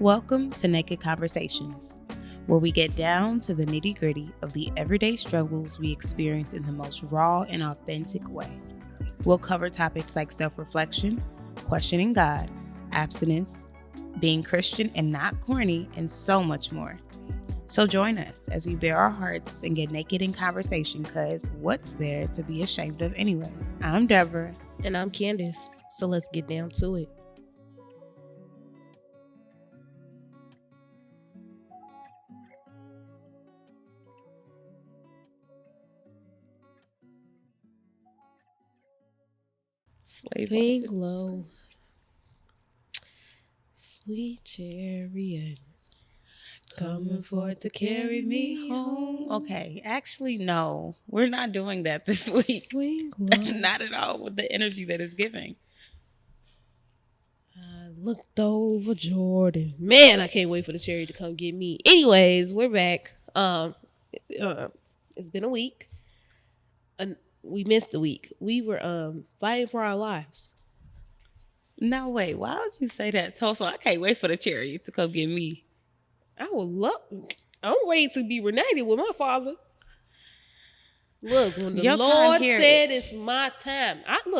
Welcome to NKD Conversations, where we get down to the nitty-gritty of the everyday struggles we experience in the most raw and authentic way. We'll cover topics like self-reflection, questioning God, abstinence, being Christian and not corny, and so much more. So join us as we bare our hearts and get naked in conversation, because what's there to be ashamed of anyways? I'm Deborah. And I'm Candace. So let's get down to it. Pink low, sweet chariot, Coming forward to carry me home. Okay, actually, no, we're not doing that this week. That's not at all with the energy that it's giving. I looked over Jordan. Man, I can't wait for the chariot to come get me. Anyways, we're back. It's been a week. We missed a week. We were fighting for our lives. No, wait, why would you say that? So I can't wait for the chariot to come get me. I'm waiting to be reunited with my father. Look, when the Your Lord time here said it's my time,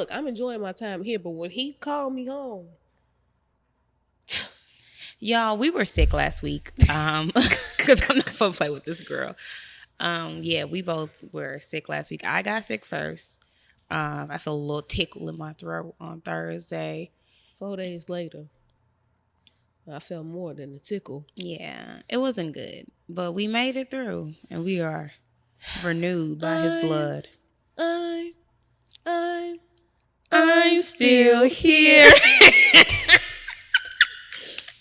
I'm enjoying my time here, but when he called me home. Y'all, we were sick last week. Because I'm not gonna play with this girl. Yeah, we both were sick last week. I got sick first. I felt a little tickle in my throat on Thursday. 4 days later, I felt more than a tickle. Yeah, it wasn't good, but we made it through, and we are renewed by his blood. I'm still here.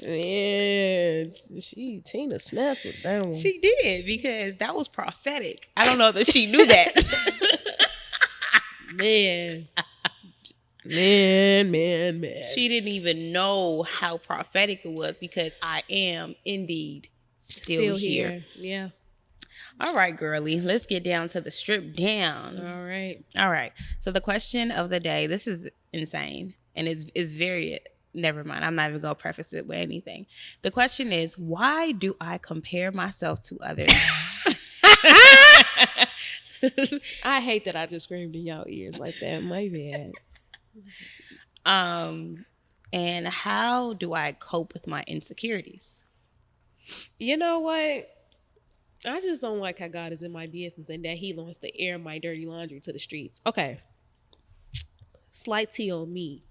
Man, Tina snapped with that one. She did, because that was prophetic. I don't know that she knew that. Man. She didn't even know how prophetic it was, because I am indeed still here. Yeah. All right, girly, let's get down to the strip down. All right. So the question of the day, this is insane, and it's very... Never mind. I'm not even going to preface it with anything. The question is, why do I compare myself to others? I hate that I just screamed in y'all ears like that. My bad. And how do I cope with my insecurities? You know what? I just don't like how God is in my business and that he wants to air my dirty laundry to the streets. Okay. Slight tea on me.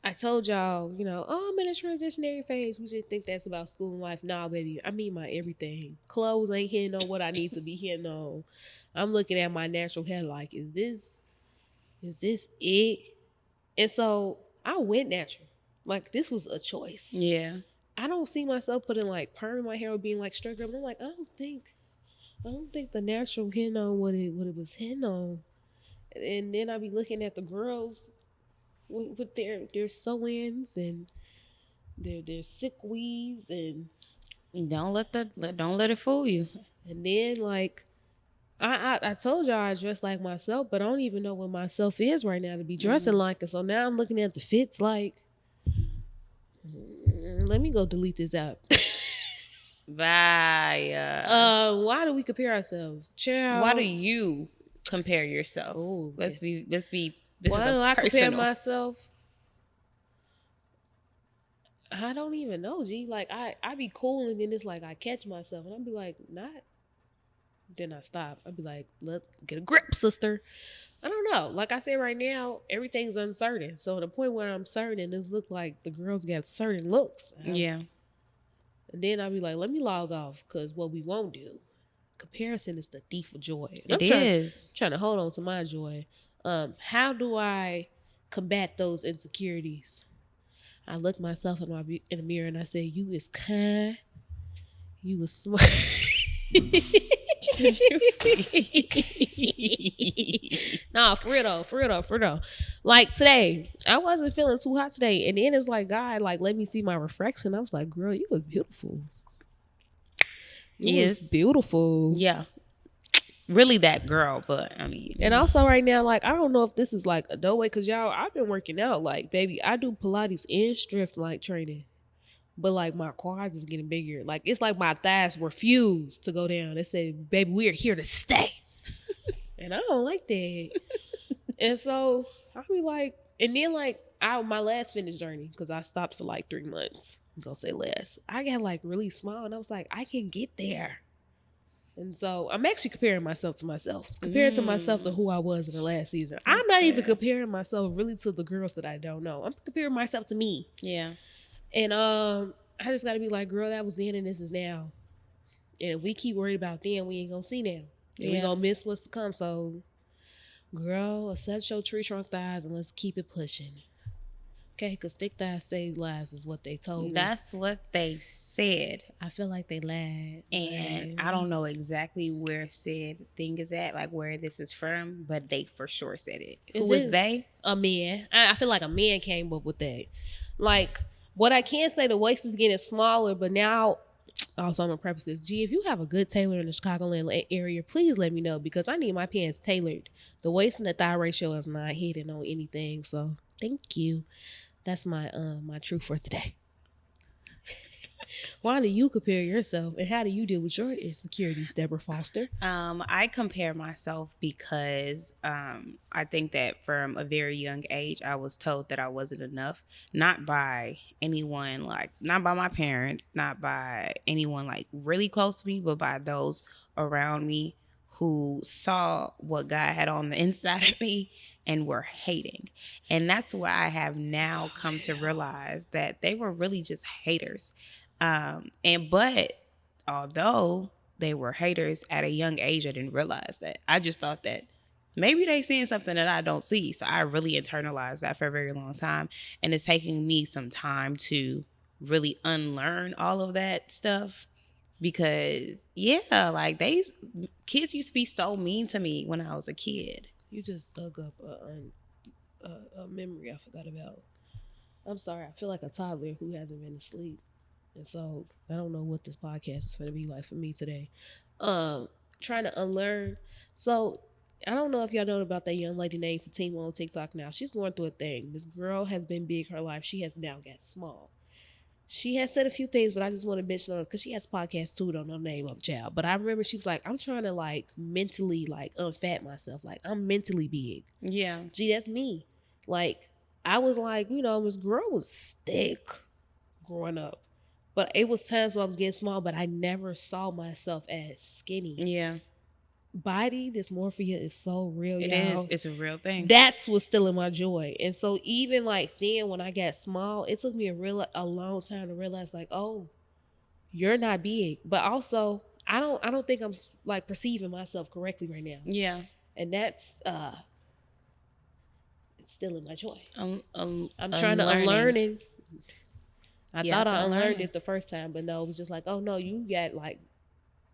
I told y'all, I'm in a transitionary phase. We should think that's about school and life. Nah, baby, I mean my everything. Clothes ain't hitting on what I need to be hitting on. I'm looking at my natural hair like, is this it? And so I went natural. Like, this was a choice. Yeah. I don't see myself putting like perm in my hair or being like straight up. I'm like, I don't think the natural hitting on what it was hitting on. And then I be looking at the girls with their sew-ins and their sick weaves, and don't let it fool you. And then like I told y'all I dress like myself, but I don't even know what myself is right now to be dressing like it. So now I'm looking at the fits like, let me go delete this app. Bye. Why do we compare ourselves? Child. Why do you compare yourself? Ooh, let's be why do I compare myself? I don't even know, G. Like, I be cool, and then it's like I catch myself, and I'll be like, not. Then I stop. I'll be like, let's get a grip, sister. I don't know. Like I said, right now, everything's uncertain. So at the point where I'm certain, it look like the girls got certain looks. Yeah. And then I'll be like, let me log off, because what we won't do, comparison is the thief of joy. And I'm trying to hold on to my joy. How do I combat those insecurities? I look myself in the mirror and I say, you is kind, you is smart. Nah, for real though. Like today, I wasn't feeling too hot today, and then it's like God, like, let me see my reflection. I was like, girl, you was beautiful. You was beautiful. Yeah. Really that girl, but I mean. And also right now, like, I don't know if this is like a no way, because y'all, I've been working out. Like, baby, I do Pilates and strength like training. but like my quads is getting bigger. Like it's like my thighs refuse to go down. They say, baby, we are here to stay. And I don't like that. And so I be like, and then like my last fitness journey, because I stopped for like 3 months. I'm gonna say less. I got like really small, and I was like, I can get there. And so I'm actually comparing myself to myself, comparing to myself to who I was in the last season. I'm not even comparing myself really to the girls that I don't know. I'm comparing myself to me. Yeah. And I just got to be like, girl, that was then and this is now. And if we keep worried about then, we ain't gonna see now. And we gonna miss what's to come. So, girl, accept your tree trunk thighs and let's keep it pushing. Okay, because thick thighs save lives is what they told me. That's what they said. I feel like they lied. And I don't know exactly where said thing is at, like where this is from, but they for sure said it. Who was they? A man. I feel like a man came up with that. Like, what I can say, the waist is getting smaller, but now, also I'm going to preface this. G, if you have a good tailor in the Chicagoland area, please let me know, because I need my pants tailored. The waist and the thigh ratio is not hitting on anything, so thank you. That's my my truth for today. Why do you compare yourself, and how do you deal with your insecurities, Deborah Foster? I compare myself because I think that from a very young age, I was told that I wasn't enough, not by anyone, like not by my parents, not by anyone like really close to me, but by those around me who saw what God had on the inside of me and were hating. And that's where I have now come to realize that they were really just haters. But although they were haters at a young age, I didn't realize that. I just thought that maybe they seeing something that I don't see. So I really internalized that for a very long time. And it's taking me some time to really unlearn all of that stuff. Because, yeah, like kids used to be so mean to me when I was a kid. You just dug up a memory I forgot about. I'm sorry. I feel like a toddler who hasn't been asleep. And so I don't know what this podcast is going to be like for me today. Trying to unlearn. So I don't know if y'all know about that young lady named Fatima on TikTok now. She's going through a thing. This girl has been big her life. She has now got small. She has said a few things, but I just want to mention her because she has a podcast too. Don't know the name of the child. But I remember she was like, I'm trying to like mentally like unfat myself. Like I'm mentally big. Yeah. Gee, that's me. Like I was like, you know, this girl was thick growing up. But it was times where I was getting small, but I never saw myself as skinny. Yeah. Body dysmorphia is so real, It y'all. is. It's a real thing. That's what's stealing my joy. And so even like then when I got small, it took me a long time to realize like, oh, you're not big. But also, I don't think I'm like perceiving myself correctly right now. Yeah. And that's it's stealing my joy. I'm trying to unlearn it. I thought I unlearned it it the first time, but no, it was just like, oh no, you got like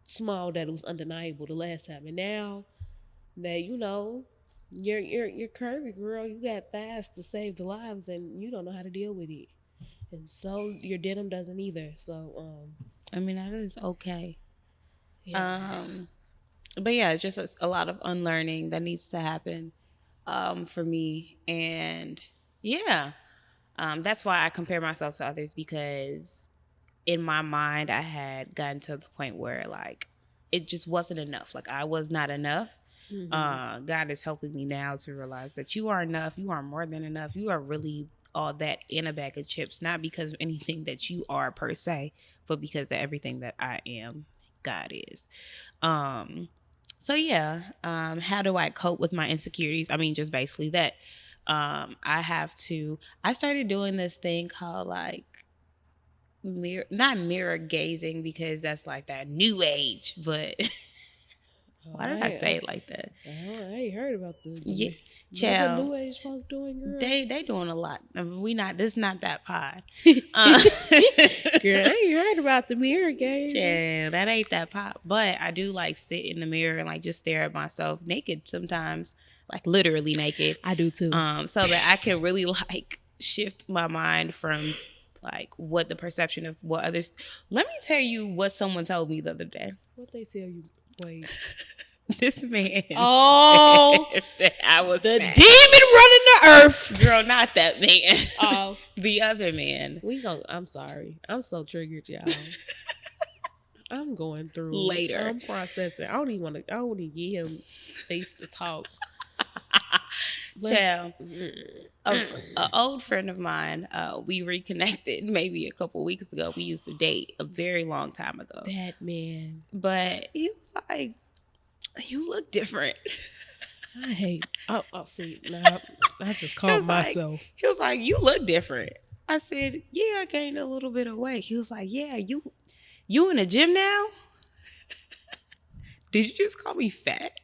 small that it was undeniable the last time, and now that you know you're curvy, girl, you got thighs to save the lives, and you don't know how to deal with it, and so your denim doesn't either. So I mean that is okay. Yeah. But yeah, it's just a lot of unlearning that needs to happen for me, and yeah. That's why I compare myself to others, because in my mind, I had gotten to the point where like it just wasn't enough. Like I was not enough. Mm-hmm. God is helping me now to realize that you are enough. You are more than enough. You are really all that in a bag of chips, not because of anything that you are per se, but because of everything that I am, God is. So yeah, how do I cope with my insecurities? I mean, just basically that. I started doing this thing called like not mirror gazing, because that's like that new age, but why did I say it like that? I ain't heard about the child. New age folk doing, girl. They doing a lot. I mean, this is not that pod. Girl, I ain't heard about the mirror gazing. Yeah, that ain't that pod. But I do like sit in the mirror and like just stare at myself naked sometimes. Like literally naked. I do too. So that I can really like shift my mind from like what the perception of what others. Let me tell you what someone told me the other day. What they tell you? Wait. This man. Oh, that I was the fat. demon running the earth. Girl, not that man. Oh, the other man. I'm sorry. I'm so triggered, y'all. I'm going through Later. I'm processing. I don't even give him space to talk. Child, an old friend of mine, we reconnected maybe a couple weeks ago. We used to date a very long time ago. That man. But he was like, you look different. I hate. See, now I just called myself. He was like, you look different. I said, yeah, I gained a little bit of weight. He was like, yeah, you in the gym now? Did you just call me fat?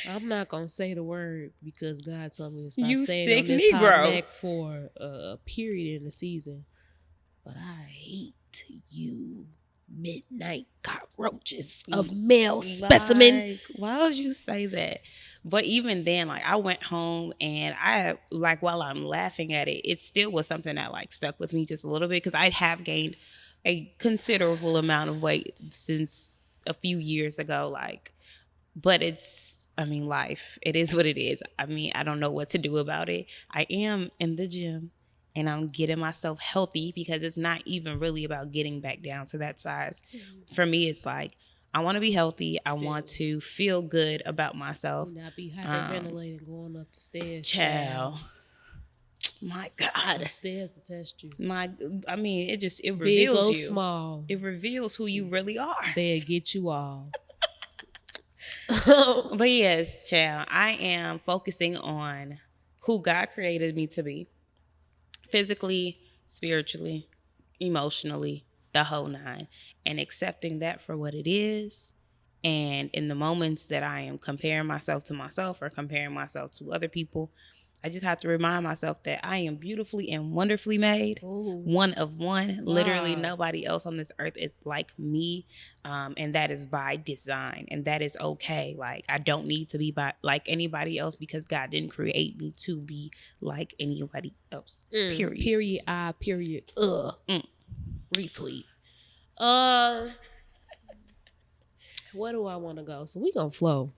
I'm not gonna say the word because God told me to stop you saying sick on this Negro. hot neck for a period in the season. But I hate you, midnight cockroaches of male specimen. Why would you say that? But even then, like, I went home and I, like, while I'm laughing at it, it still was something that, like, stuck with me just a little bit because I have gained a considerable amount of weight since a few years ago, like, but life. It is what it is. I don't know what to do about it. I am in the gym and I'm getting myself healthy because it's not even really about getting back down to that size. For me, it's like, I want to be healthy. I want to feel good about myself. Not be hyperventilating going up the stairs. Child. My God. The stairs to test you. It reveals big or you. Small. It reveals who you really are. They'll get you all. But yes, child, I am focusing on who God created me to be. Physically, spiritually, emotionally, the whole nine. And accepting that for what it is. And in the moments that I am comparing myself to myself or comparing myself to other people, I just have to remind myself that I am beautifully and wonderfully made. Ooh. One of one. Wow. Literally nobody else on this earth is like me. And that is by design. And that is okay. Like, I don't need to be like anybody else because God didn't create me to be like anybody else. Period. Period. Retweet. Where do I want to go? So we gonna flow.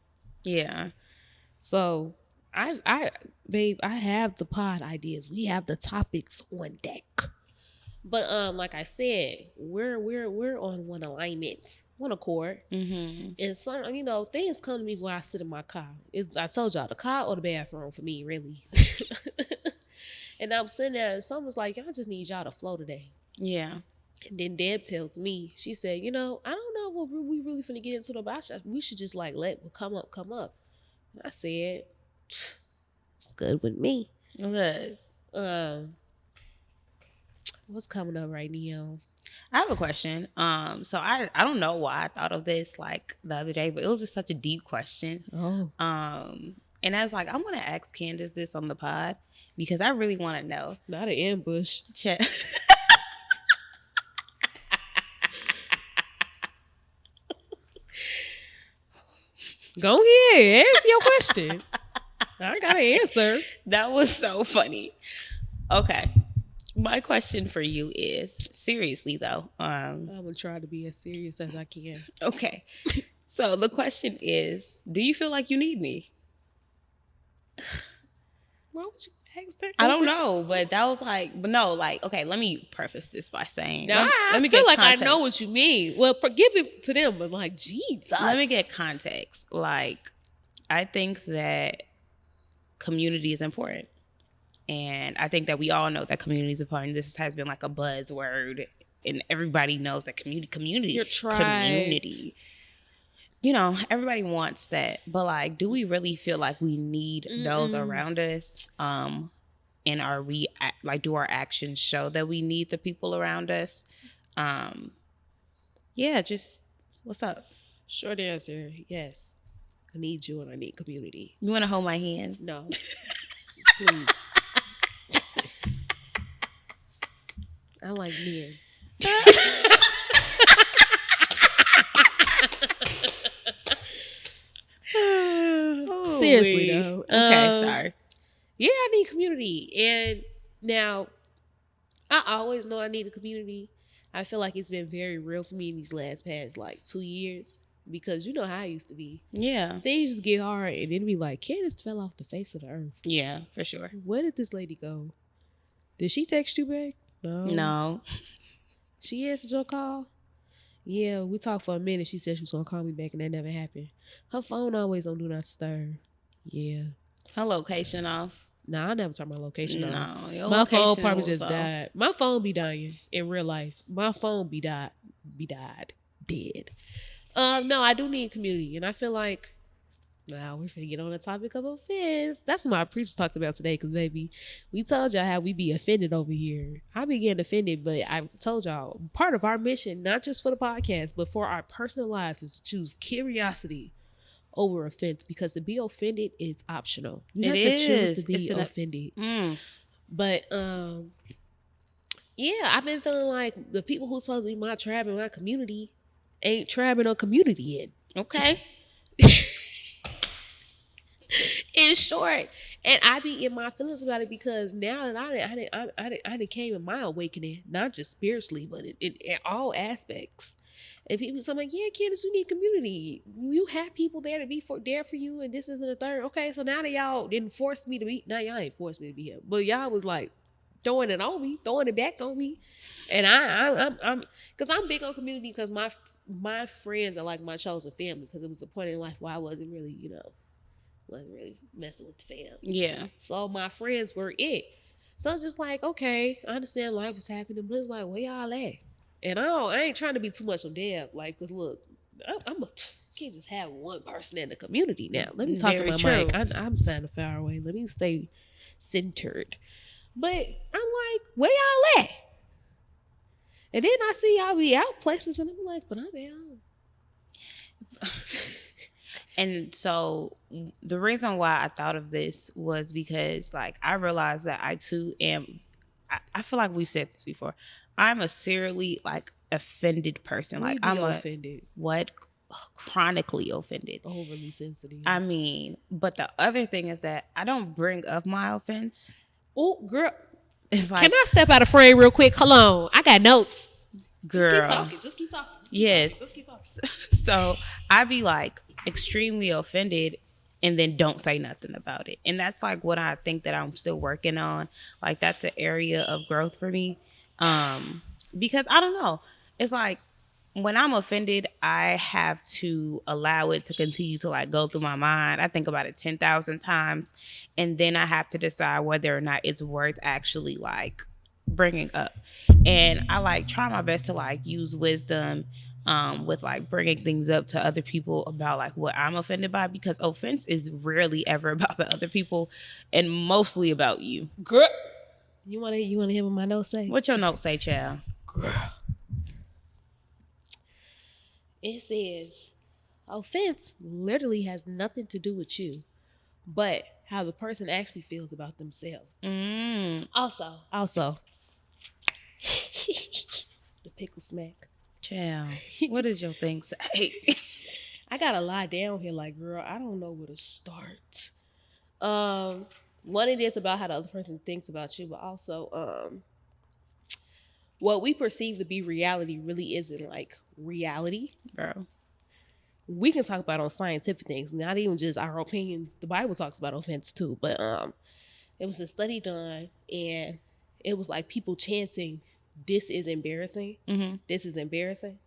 Yeah. So babe, I have the pod ideas. We have the topics on deck. But like I said, we're on one alignment, one accord. Mm-hmm. And some, things come to me when I sit in my car. I told y'all, the car or the bathroom for me, really. And I'm sitting there, and someone's like, I just need y'all to flow today. Yeah. And then Deb tells me, she said, I don't know what we really finna get into, but we should just like let what come up. And I said, it's good with me. Good. What's coming up right now? I have a question. So I don't know why I thought of this like the other day, but it was just such a deep question. Oh. And I was like, I'm gonna ask Candace this on the pod because I really want to know. Not an ambush. Go ahead, answer your question. I got an answer. That was so funny. Okay. My question for you is, seriously though. I'm going to try to be as serious as I can. Okay. So the question is, do you feel like you need me? Why would you ask that? I don't know, but that was like, but no, like, okay, let me preface this by saying. Now, let me feel like context. I know what you mean. Well, give it to them, but like, Jesus. Let me get context. Like, I think that community is important. And I think that we all know that community is important. This has been like a buzzword, and everybody knows that community. Your tribe. Community. Everybody wants that. But like, do we really feel like we need those around us? And are we do our actions show that we need the people around us? Yeah, just what's up? Short answer, yes. I need you and I need community. You want to hold my hand? No. Please. I like men. Seriously though. Okay, sorry. Yeah, I need community. And now I always know I need a community. I feel like it's been very real for me in these past like 2 years. Because you know how I used to be. Yeah. Things just get hard and then be like, Candace fell off the face of the earth. Yeah, for sure. Where did this lady go? Did she text you back? No. She answered your call? Yeah, we talked for a minute. She said she was going to call me back and that never happened. Her phone always on Do Not Disturb. Yeah. Her location off. Nah, I never turn my location on. No. My phone probably just died. My phone be dying in real life. My phone be dead. No, I do need community. And I feel like, now we're finna get on the topic of offense. That's what my preacher talked about today. Because, baby, we told y'all how we be offended over here. I be getting offended, but I told y'all, part of our mission, not just for the podcast, but for our personal lives, is to choose curiosity over offense. Because to be offended is optional. You have to choose to be offended. But, yeah, I've been feeling like the people who's supposed to be my tribe and my community ain't trapping a community yet. Okay. In short, and I be in my feelings about it because now that I done came in my awakening, not just spiritually, but in all aspects. And people, so I'm like, yeah, Candace, you need community. You have people there to be there for you, and this isn't a third. Okay, so now that y'all didn't force me to be, now y'all ain't forced me to be here, but y'all was like throwing it on me, throwing it back on me, and I'm because I'm big on community because my friends are like my chosen family because it was a point in life where I wasn't really, wasn't really messing with the fam. Yeah. So my friends were it. So it's just like, okay, I understand life is happening, but it's like, where y'all at? And I ain't trying to be too much on Deb, like, cause look, can't just have one person in the community now. Let me talk to my mic. I'm sounding far away. Let me stay centered. But I'm like, where y'all at? And then I see y'all be out places, and I'm like, but I'm out. And so the reason why I thought of this was because, like, I realized that I too am. I feel like we've said this before. I'm a serially like offended person. Like I'm offended. Chronically offended. Overly sensitive. I mean, but the other thing is that I don't bring up my offense. Oh, girl. It's like, can I step out of frame real quick? Hold on. I got notes. Girl. Just keep talking. Yes. Just keep talking. So I be like extremely offended and then don't say nothing about it. And that's like what I think that I'm still working on. Like that's an area of growth for me. Because I don't know. It's like when I'm offended, I have to allow it to continue to like go through my mind. I think about it 10,000 times. And then I have to decide whether or not it's worth actually like bringing up. And I like try my best to like use wisdom with like bringing things up to other people about like what I'm offended by, because offense is rarely ever about the other people and mostly about you. Girl, you want to hear what my notes say? What your notes say, child? Girl. It says, offense literally has nothing to do with you, but how the person actually feels about themselves. Also, the pickle smack. Child, what does your thing say? I gotta lie down here like, girl, I don't know where to start. One, it is about how the other person thinks about you, but also, what we perceive to be reality really isn't like reality. Bro. We can talk about on scientific things, not even just our opinions. The Bible talks about offense too, but it was a study done and it was like people chanting, this is embarrassing. Mm-hmm. This is embarrassing.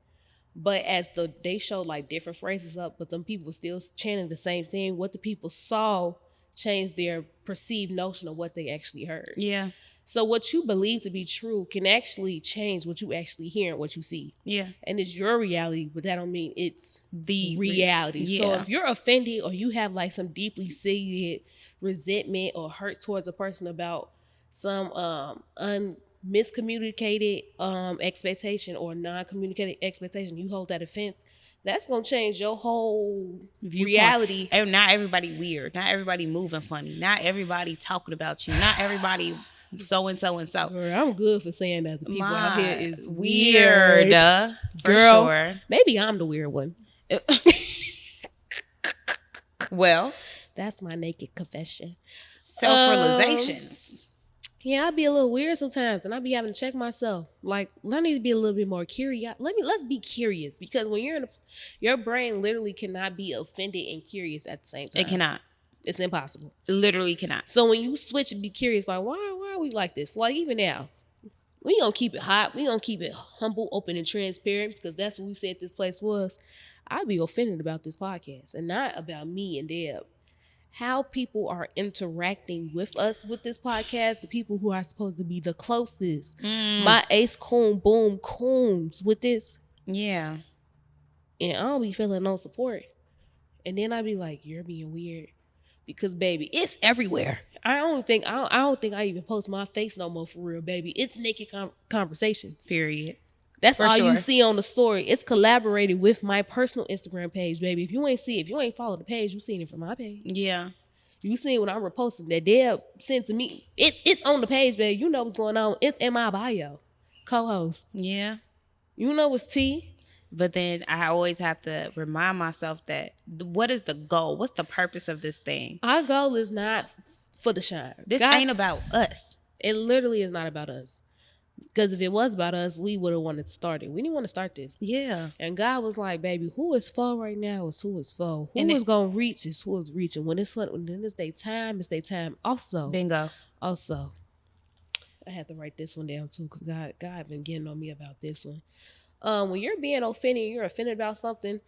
But as they showed like different phrases up, but them people were still chanting the same thing. What the people saw changed their perceived notion of what they actually heard. Yeah. So what you believe to be true can actually change what you actually hear and what you see. Yeah. And it's your reality, but that don't mean it's the reality. Yeah. So if you're offended or you have like some deeply seated resentment or hurt towards a person about some miscommunicated expectation or non-communicated expectation, you hold that offense, that's going to change your whole reality. And not everybody weird. Not everybody moving funny. Not everybody talking about you. Not everybody so and so and so. Girl, I'm good for saying that the people out here is weird. For girl, sure. Maybe I'm the weird one. Well, that's my naked confession. Self-realizations. Yeah, I be a little weird sometimes, and I be having to check myself. Like, I need to be a little bit more curious. Let's be curious, because when you're in your brain literally cannot be offended and curious at the same time. It cannot. It's impossible. It literally cannot. So when you switch and be curious, like, why are we like this? Like, even now, we gonna keep it hot. We gonna keep it humble, open, and transparent, because that's what we said this place was. I'd be offended about this podcast, and not about me and Deb. How people are interacting with us with this podcast, the people who are supposed to be the closest. My ace coon boom coons with this. Yeah. And I don't be feeling no support. And then I be like, you're being weird. Because baby, it's everywhere. I don't think I even post my face no more, for real, baby. It's naked conversations. Period. That's For all sure. you see on the story. It's collaborated with my personal Instagram page, baby. If you ain't follow the page, you seen it from my page. Yeah. You seen when I'm reposting that Deb sent to me. It's on the page, baby. You know what's going on. It's in my bio. Co-host. Yeah. You know what's T. But then I always have to remind myself that what is the goal? What's the purpose of this thing? Our goal is not for the shine. This ain't about us. It literally is not about us. Because if it was about us, we would have wanted to start it. We didn't want to start this. Yeah. And God was like, baby, who is for right now is who is for. Who is going to reach is who is reaching. When it's their time, it's their time. Also. Bingo. Also. I had to write this one down too, because God been getting on me about this one. When you're being offended, you're offended about something,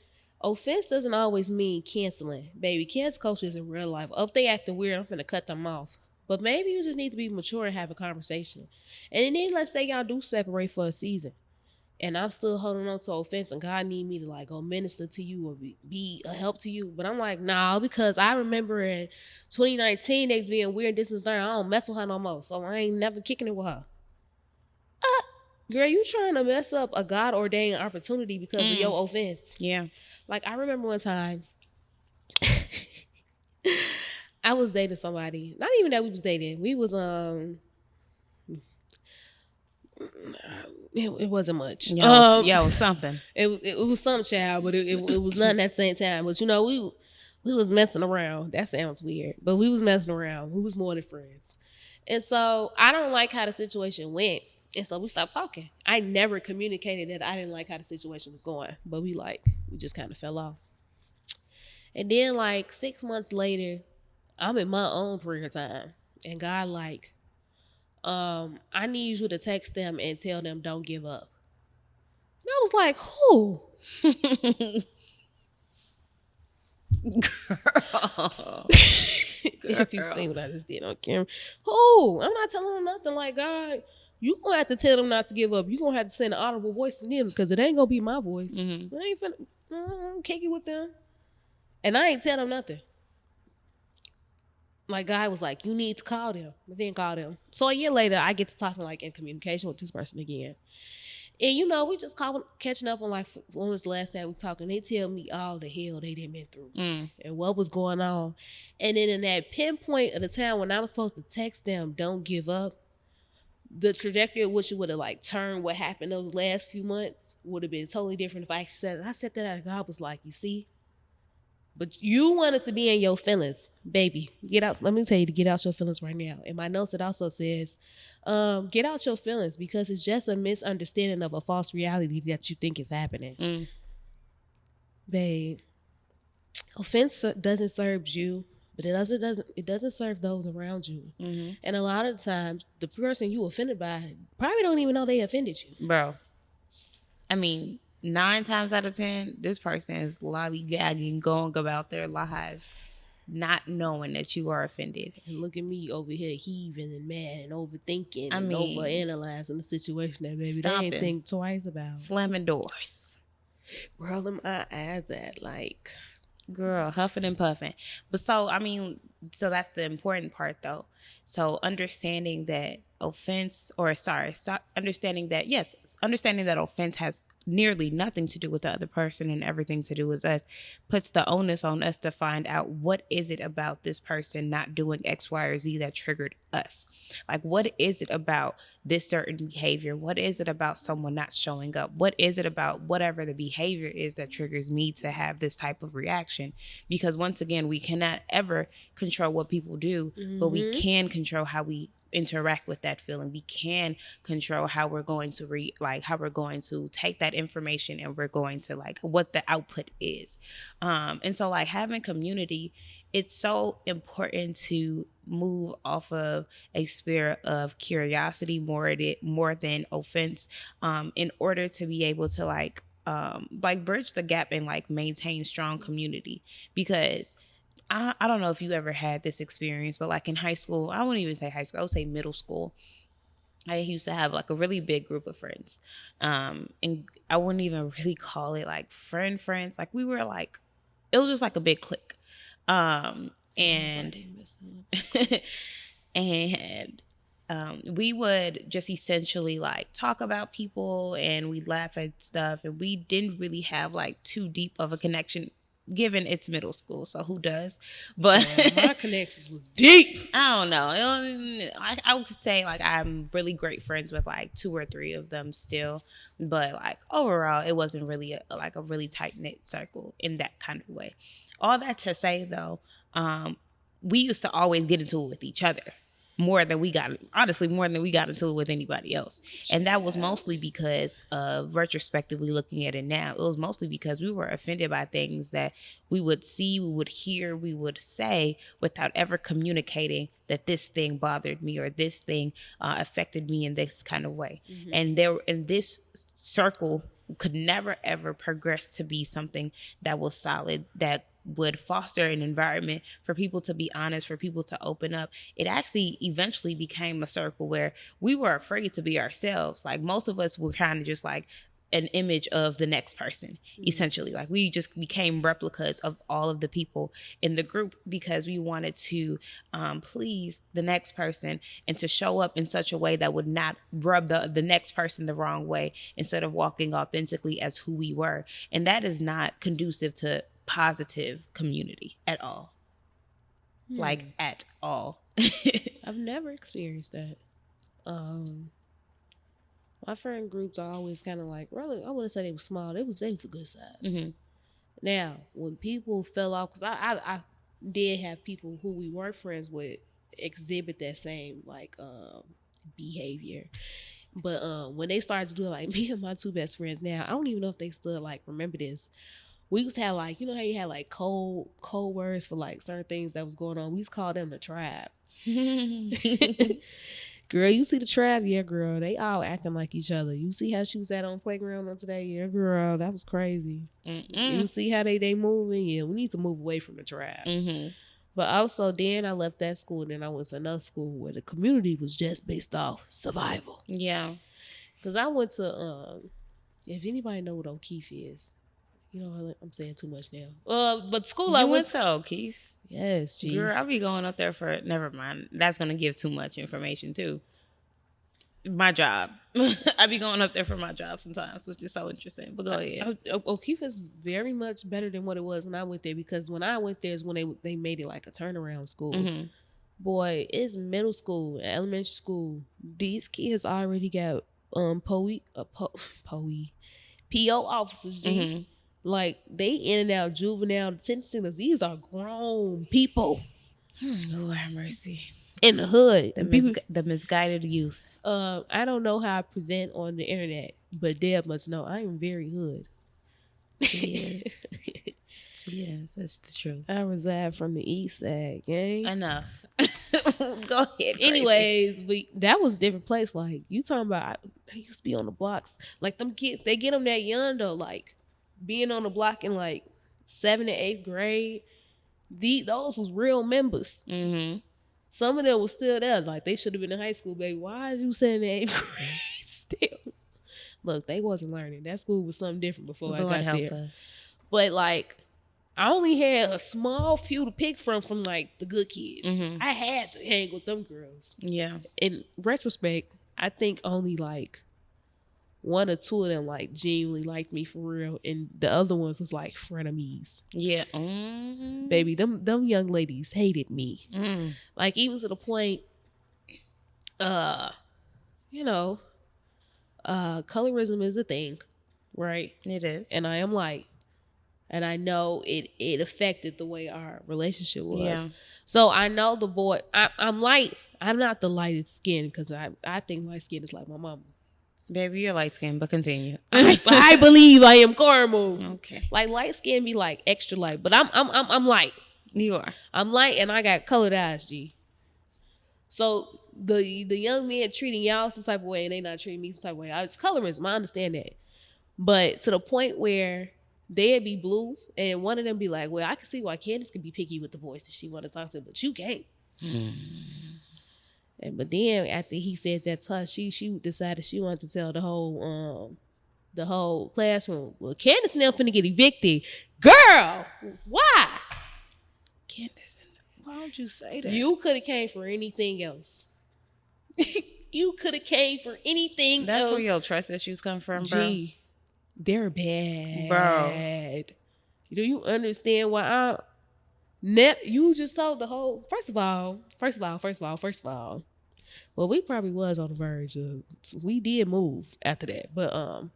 offense doesn't always mean canceling. Baby, cancel coaches in real life. Oh, if they acting weird, I'm finna cut them off. But maybe you just need to be mature and have a conversation. And then let's say y'all do separate for a season, and I'm still holding on to offense, and God need me to like go minister to you or be a help to you. But I'm like, nah, because I remember in 2019 they was being weird, this and that. I don't mess with her no more, so I ain't never kicking it with her. Girl, you trying to mess up a God-ordained opportunity because of your offense. Yeah. Like, I remember one time, I was dating somebody. Not even that we was dating. We was, it wasn't much. It was something. It was some child, but it was nothing at the same time. But, you know, we was messing around. That sounds weird. But we was messing around. We was more than friends. And so, I don't like how the situation went. And so we stopped talking. I never communicated that I didn't like how the situation was going. But we just kind of fell off. And then like 6 months later, I'm in my own prayer time. And God like, I need you to text them and tell them don't give up. And I was like, who? Girl. If you see what I just did on camera. Who? I'm not telling them nothing. Like, God, you gonna have to tell them not to give up. You gonna have to send an audible voice to them, because it ain't gonna be my voice. Mm-hmm. I ain't finna kick it with them. And I ain't tell them nothing. My guy was like, you need to call them. I didn't call them. So a year later, I get to talking like in communication with this person again. And you know, we just catching up on like, when was the last time we talked, and they tell me all the hell they done been through and what was going on. And then in that pinpoint of the time when I was supposed to text them, don't give up, the trajectory of which it would have like turned what happened those last few months would have been totally different if I actually said it. I said that and God was like, you see, but you wanted to be in your feelings, baby. Get out. Let me tell you to get out your feelings right now. In my notes, it also says, get out your feelings, because it's just a misunderstanding of a false reality that you think is happening. Babe, offense doesn't serve you, but it doesn't serve those around you. Mm-hmm. And a lot of times, the person you offended by probably don't even know they offended you. Bro, I mean, 9 times out of 10, this person is lollygagging, going about their lives, not knowing that you are offended. And look at me over here heaving and mad and overthinking and overanalyzing the situation that baby they ain't think twice about. Slamming doors. Rolling my eyes at like... Girl, huffing and puffing. But so that's the important part though. So understanding that understanding that offense has nearly nothing to do with the other person and everything to do with us puts the onus on us to find out, what is it about this person not doing X, Y, or Z that triggered us? Like, what is it about this certain behavior? What is it about someone not showing up? What is it about whatever the behavior is that triggers me to have this type of reaction? Because once again, we cannot ever control what people do, but we can control how we interact with that feeling. We can control how we're going to how we're going to take that information, and we're going to like what the output is. And so like having community, it's so important to move off of a spirit of curiosity more than offense, in order to be able to like bridge the gap and like maintain strong community. Because I don't know if you ever had this experience, but like in high school, I wouldn't even say high school, I would say middle school, I used to have like a really big group of friends. And I wouldn't even really call it like friends. Like we were like, it was just like a big clique. And and we would just essentially like talk about people, and we laugh at stuff, and we didn't really have like too deep of a connection, given it's middle school, so who does? But my connections was deep. I don't know. I would say like I'm really great friends with like 2 or 3 of them still, but like overall, it wasn't really a really tight knit circle in that kind of way. All that to say though, we used to always get into it with each other more than we got into it with anybody else. And that was mostly because of retrospectively looking at it now. It was mostly because we were offended by things that we would see, we would hear, we would say without ever communicating that this thing bothered me or this thing affected me in this kind of way. Mm-hmm. And this circle could never ever progress to be something that was solid, that would foster an environment for people to be honest, for people to open up. It actually eventually became a circle where we were afraid to be ourselves. Like most of us were kind of just like an image of the next person, essentially. Like we just became replicas of all of the people in the group because we wanted to please the next person and to show up in such a way that would not rub the next person the wrong way, instead of walking authentically as who we were. And that is not conducive to positive community at all. Like at all. I've never experienced that. My friend groups are always kind of like, really, I wouldn't say they were small. They was a good size. Mm-hmm. Now, when people fell off, because I did have people who we weren't friends with exhibit that same like behavior. But when they started to do it, like me and my 2 best friends now, I don't even know if they still like remember this. We used to have like, you know how you had like code words for like certain things that was going on. We used to call them the tribe. Girl, you see the tribe? Yeah, girl. They all acting like each other. You see how she was at on playground on today? Yeah, girl. That was crazy. You see how they moving? Yeah, we need to move away from the tribe. Mm-hmm. But also, then I left that school, and then I went to another school where the community was just based off survival. Yeah. Because I went to, if anybody know what O'Keefe is, you know, I'm saying too much now. But school I went to O'Keefe. Yes, G. Girl, I'll be going up there for, never mind. That's going to give too much information too. My job. I be going up there for my job sometimes, which is so interesting. But go ahead. O'Keefe is very much better than what it was when I went there, because when I went there is when they made it like a turnaround school. Mm-hmm. Boy, it's middle school, elementary school. These kids already got PO officers, G. Mm-hmm. Like, they in and out juvenile detention centers. These are grown people. Lord have mercy. In the hood. The misguided youth. I don't know how I present on the internet, but Deb must know I am very hood. She is. She is. That's the truth. I reside from the east side, gang. Enough. Go ahead. Anyways, that was a different place. Like, you talking about, I used to be on the blocks. Like, them kids, they get them that young, though. Like, being on the block in like 7th and 8th grade, those was real members. Mm-hmm. Some of them was still there. Like, they should have been in high school, baby. Why are you sitting in 8th grade still? Look, they wasn't learning. That school was something different before I got there. Us. But like, I only had a small few to pick from like the good kids. Mm-hmm. I had to hang with them girls. Yeah. In retrospect, I think only like 1 or 2 of them like genuinely liked me for real, and the other ones was like frenemies. Yeah. Mm-hmm. Baby, them young ladies hated me. Mm. Like, even to the point, you know, colorism is a thing, right? It is. And I am like, And I know it affected the way our relationship was. Yeah. So I know the boy, I'm light. I'm not the lightest skin because I think my skin is like my mama. Baby, you're light skinned, but continue. I believe I am caramel. Okay. Like light skin be like extra light, but I'm light. You are. I'm light and I got colored eyes, G. So the young men treating y'all some type of way and they not treating me some type of way. It's colorism. I understand that. But to the point where they'd be blue and one of them be like, well, I can see why Candace can be picky with the boys that she want to talk to, but you can't. And but then after he said that to her, she decided she wanted to tell the whole classroom, well, Candace now finna get evicted. Girl, why? Candace, why would you say that? You could have came for anything else. You could have came for anything else. That's where your trust issues come from, bro. Gee, they're bad. Bro. Do you understand why you just told the whole first of all. Well, we probably was on the verge of we did move after that. But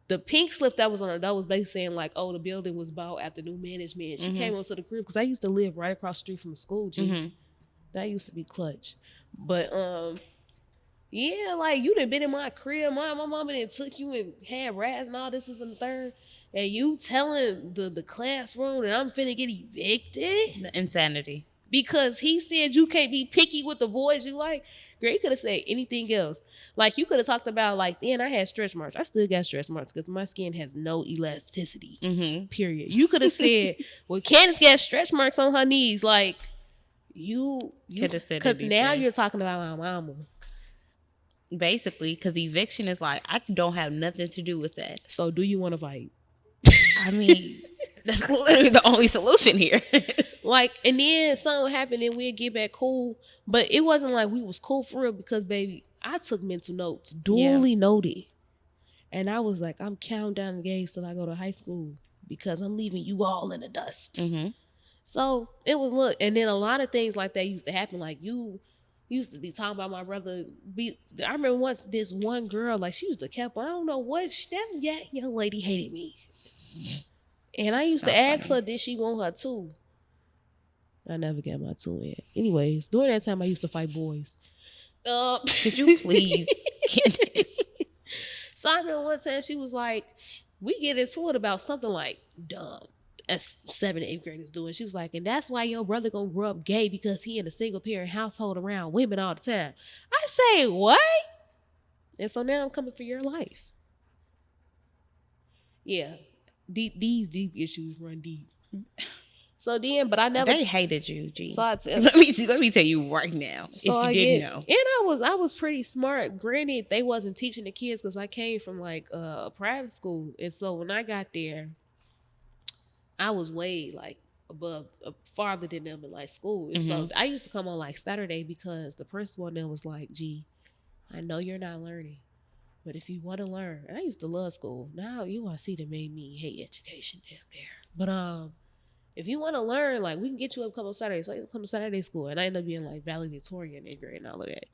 the pink slip that was on her door was basically saying like, oh, the building was bought after new management. She came up to the crib because I used to live right across the street from the school, G. That used to be clutch. But yeah, like you done been in my crib. My mama done took you and had rats and all this is in the third. And you telling the classroom that I'm finna get evicted? The insanity. Because he said you can't be picky with the boys you like. Girl, you could have said anything else. Like, you could have talked about, like, then I had stretch marks. I still got stretch marks because my skin has no elasticity, period. You could have said, well, Candace got stretch marks on her knees. Like, you could have said, because now you're talking about my mama. Basically, because eviction is like, I don't have nothing to do with that. So, do you want to fight? I mean, that's literally the only solution here. Like, and then something happened and we'd get back cool. But it wasn't like we was cool for real because, baby, I took mental notes, duly noted. And I was like, I'm counting down the days till I go to high school because I'm leaving you all in the dust. So it was, look, and then a lot of things like that used to happen. Like, you used to be talking about my brother. I remember this one girl, like, she used to cap. I don't know what, that young lady hated me. And I used to ask her, did she want her too? I never got my two in. Anyways, during that time, I used to fight boys. Could you please, Candace? So I remember one time she was like, we get into it about something like dumb as 7th and 8th graders do. And she was like, and that's why your brother gonna grow up gay because he in a single parent household around women all the time. I say, what? And so now I'm coming for your life. Yeah. These deep issues run deep. So then, but I never. They hated you, G. So let me tell you right now. So if you didn't know, and I was pretty smart. Granted, they wasn't teaching the kids because I came from like a private school, and so when I got there, I was way like above, farther than them in like school. And so I used to come on like Saturday because the principal then was like, "Gee, I know you're not learning. But if you want to learn," and I used to love school. Now you want to see that made me hate education damn near. But if you want to learn, like we can get you up a couple of Saturdays. So I come to Saturday school, and I ended up being like valedictorian in grade and all of that.